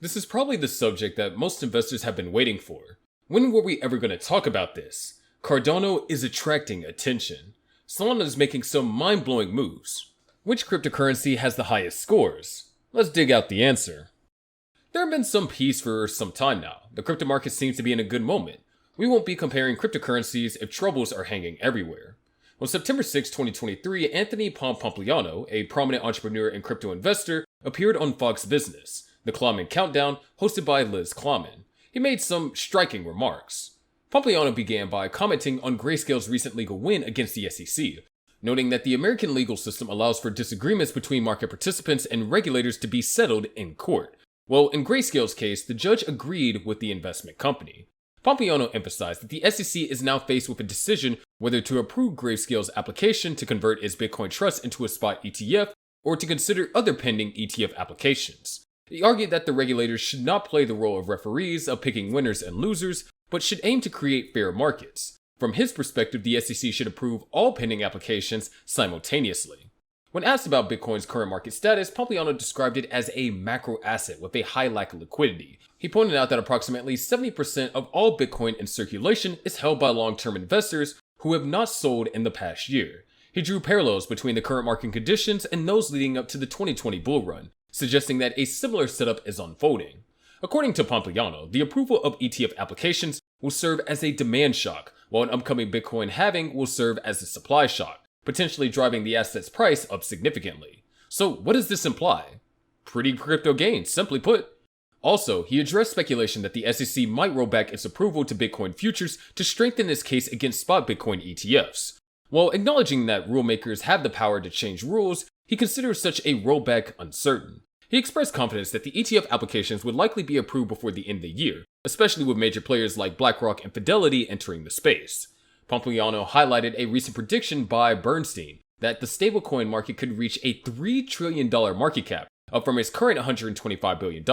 This is probably the subject that most investors have been waiting for. When were we ever going to talk about this? Cardano is attracting attention. Solana is making some mind-blowing moves. Which cryptocurrency has the highest scores? Let's dig out the answer. There have been some peace for some time now. The crypto market seems to be in a good moment. We won't be comparing cryptocurrencies if troubles are hanging everywhere. On September 6, 2023, Anthony Pompliano, a prominent entrepreneur and crypto investor, appeared on Fox Business, The Kleinman Countdown, hosted by Liz Kleinman. He made some striking remarks. Pompliano began by commenting on Grayscale's recent legal win against the SEC, noting that the American legal system allows for disagreements between market participants and regulators to be settled in court. Well, in Grayscale's case, the judge agreed with the investment company. Pompliano emphasized that the SEC is now faced with a decision whether to approve Grayscale's application to convert its Bitcoin trust into a spot ETF or to consider other pending ETF applications. He argued that the regulators should not play the role of referees of picking winners and losers, but should aim to create fair markets. From his perspective, the SEC should approve all pending applications simultaneously. When asked about Bitcoin's current market status, Pompliano described it as a macro asset with a high lack of liquidity. He pointed out that approximately 70% of all Bitcoin in circulation is held by long-term investors who have not sold in the past year. He drew parallels between the current market conditions and those leading up to the 2020 bull run, suggesting that a similar setup is unfolding. According to Pompliano, the approval of ETF applications will serve as a demand shock, while an upcoming Bitcoin halving will serve as a supply shock, potentially driving the asset's price up significantly. So what does this imply? Pretty crypto gains, simply put. Also, he addressed speculation that the SEC might roll back its approval to Bitcoin futures to strengthen its case against spot Bitcoin ETFs. While acknowledging that rulemakers have the power to change rules, he considers such a rollback uncertain. He expressed confidence that the ETF applications would likely be approved before the end of the year, especially with major players like BlackRock and Fidelity entering the space. Pompliano highlighted a recent prediction by Bernstein that the stablecoin market could reach a $3 trillion market cap, up from its current $125 billion.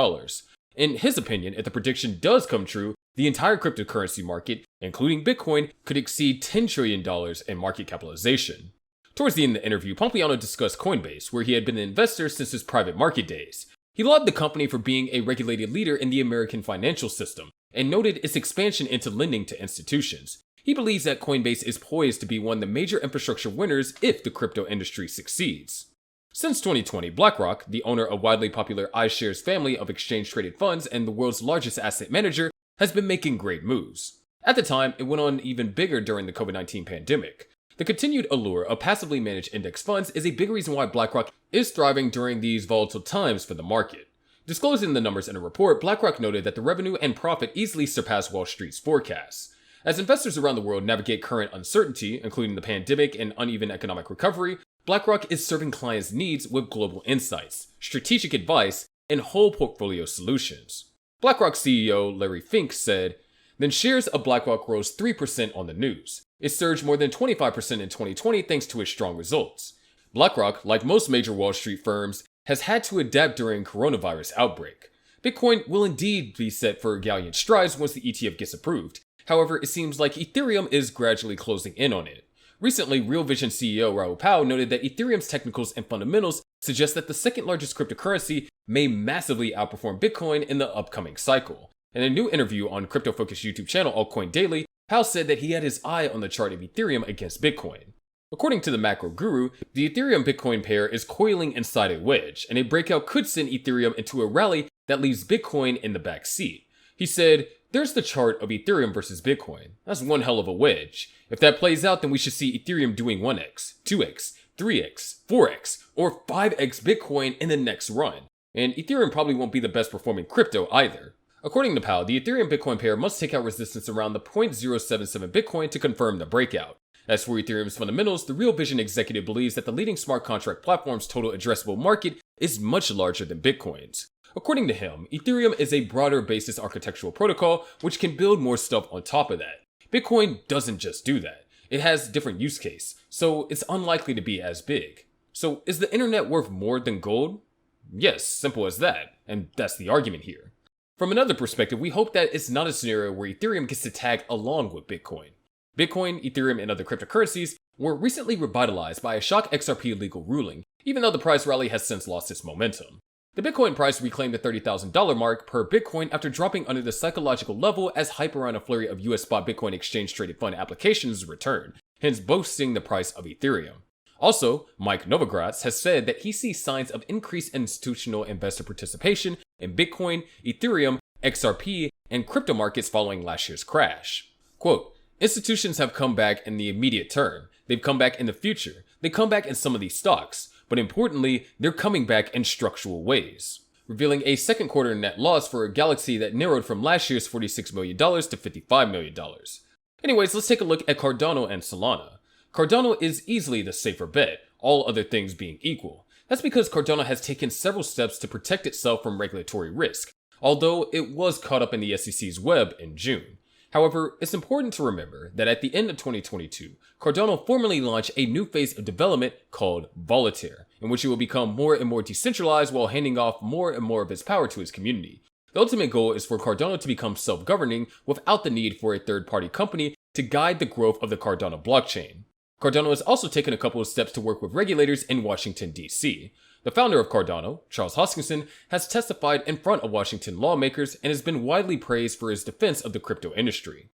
In his opinion, if the prediction does come true, the entire cryptocurrency market, including Bitcoin, could exceed $10 trillion in market capitalization. Towards the end of the interview, Pompliano discussed Coinbase, where he had been an investor since his private market days. He lauded the company for being a regulated leader in the American financial system, and noted its expansion into lending to institutions. He believes that Coinbase is poised to be one of the major infrastructure winners if the crypto industry succeeds. Since 2020, BlackRock, the owner of widely popular iShares family of exchange-traded funds and the world's largest asset manager, has been making great moves. At the time, it went on even bigger during the COVID-19 pandemic. The continued allure of passively managed index funds is a big reason why BlackRock is thriving during these volatile times for the market. Disclosing the numbers in a report, BlackRock noted that the revenue and profit easily surpassed Wall Street's forecasts. As investors around the world navigate current uncertainty, including the pandemic and uneven economic recovery, BlackRock is serving clients' needs with global insights, strategic advice, and whole portfolio solutions. BlackRock CEO Larry Fink said, "Then shares of BlackRock rose 3% on the news. It surged more than 25% in 2020 thanks to its strong results. BlackRock, like most major Wall Street firms, has had to adapt during coronavirus outbreak. Bitcoin will indeed be set for gallant strides once the ETF gets approved. However, it seems like Ethereum is gradually closing in on it." Recently, Real Vision CEO Raoul Pal noted that Ethereum's technicals and fundamentals suggest that the second largest cryptocurrency may massively outperform Bitcoin in the upcoming cycle. In a new interview on crypto-focused YouTube channel Altcoin Daily, Pal said that he had his eye on the chart of Ethereum against Bitcoin. According to the macro guru, the Ethereum-Bitcoin pair is coiling inside a wedge, and a breakout could send Ethereum into a rally that leaves Bitcoin in the back seat. He said, "There's the chart of Ethereum versus Bitcoin. That's one hell of a wedge. If that plays out, then we should see Ethereum doing 1x, 2x, 3x, 4x, or 5x Bitcoin in the next run. And Ethereum probably won't be the best performing crypto either." According to Powell, the Ethereum-Bitcoin pair must take out resistance around the 0.077 Bitcoin to confirm the breakout. As for Ethereum's fundamentals, the Real Vision executive believes that the leading smart contract platform's total addressable market is much larger than Bitcoin's. According to him, Ethereum is a broader basis architectural protocol which can build more stuff on top of that. Bitcoin doesn't just do that. It has different use case, so it's unlikely to be as big. So is the internet worth more than gold? Yes, simple as that, and that's the argument here. From another perspective, we hope that it's not a scenario where Ethereum gets to tag along with Bitcoin. Bitcoin, Ethereum, and other cryptocurrencies were recently revitalized by a shock XRP legal ruling, even though the price rally has since lost its momentum. The Bitcoin price reclaimed the $30,000 mark per Bitcoin after dropping under the psychological level as hype around a flurry of US spot Bitcoin exchange traded fund applications returned, hence boosting the price of Ethereum. Also, Mike Novogratz has said that he sees signs of increased institutional investor participation in Bitcoin, Ethereum, XRP, and crypto markets following last year's crash. Quote, institutions have come back in the immediate term. They've come back in the future. They come back in some of these stocks. But importantly, they're coming back in structural ways, revealing a second quarter net loss for a Galaxy that narrowed from last year's $46 million to $55 million. Anyways, let's take a look at Cardano and Solana. Cardano is easily the safer bet, all other things being equal. That's because Cardano has taken several steps to protect itself from regulatory risk, although it was caught up in the SEC's web in June. However, it's important to remember that at the end of 2022, Cardano formally launched a new phase of development called Voltaire, in which it will become more and more decentralized while handing off more and more of its power to its community. The ultimate goal is for Cardano to become self-governing without the need for a third-party company to guide the growth of the Cardano blockchain. Cardano has also taken a couple of steps to work with regulators in Washington, D.C. The founder of Cardano, Charles Hoskinson, has testified in front of Washington lawmakers and has been widely praised for his defense of the crypto industry.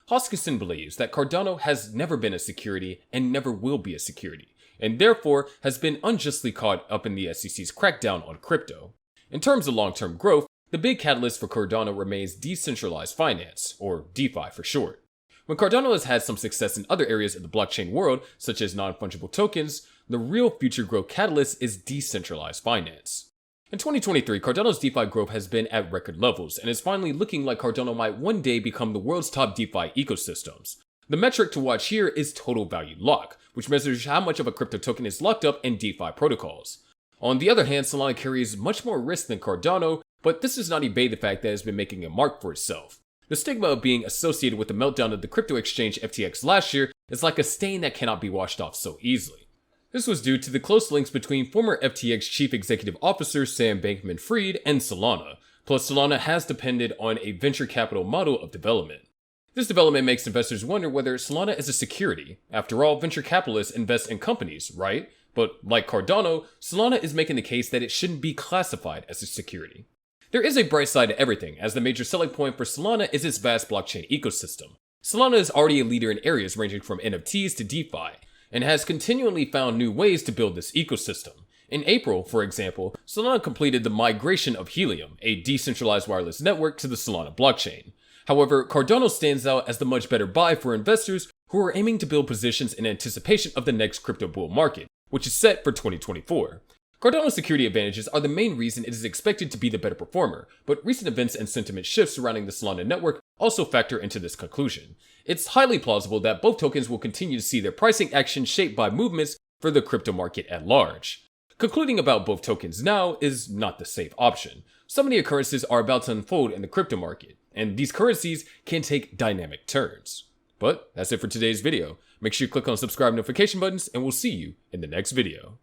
Hoskinson believes that Cardano has never been a security and never will be a security, and therefore has been unjustly caught up in the SEC's crackdown on crypto. In terms of long-term growth, the big catalyst for Cardano remains decentralized finance, or DeFi for short. When Cardano has had some success in other areas of the blockchain world, such as non-fungible tokens, the real future growth catalyst is decentralized finance. In 2023, Cardano's DeFi growth has been at record levels and is finally looking like Cardano might one day become the world's top DeFi ecosystems. The metric to watch here is total value lock, which measures how much of a crypto token is locked up in DeFi protocols. On the other hand, Solana carries much more risk than Cardano, but this does not evade the fact that it has been making a mark for itself. The stigma of being associated with the meltdown of the crypto exchange FTX last year is like a stain that cannot be washed off so easily. This was due to the close links between former FTX chief executive officer Sam Bankman-Fried and Solana, plus Solana has depended on a venture capital model of development. This development makes investors wonder whether Solana is a security. After all, venture capitalists invest in companies, right? But like Cardano, Solana is making the case that it shouldn't be classified as a security. There is a bright side to everything, as the major selling point for Solana is its vast blockchain ecosystem. Solana is already a leader in areas ranging from NFTs to DeFi, and has continually found new ways to build this ecosystem. In April, for example, Solana completed the migration of Helium, a decentralized wireless network, to the Solana blockchain. However, Cardano stands out as the much better buy for investors who are aiming to build positions in anticipation of the next crypto bull market, which is set for 2024. Cardano's security advantages are the main reason it is expected to be the better performer, but recent events and sentiment shifts surrounding the Solana network also factor into this conclusion. It's highly plausible that both tokens will continue to see their pricing action shaped by movements for the crypto market at large. Concluding about both tokens now is not the safe option. So many occurrences are about to unfold in the crypto market, and these currencies can take dynamic turns. But that's it for today's video. Make sure you click on the subscribe notification buttons, and we'll see you in the next video.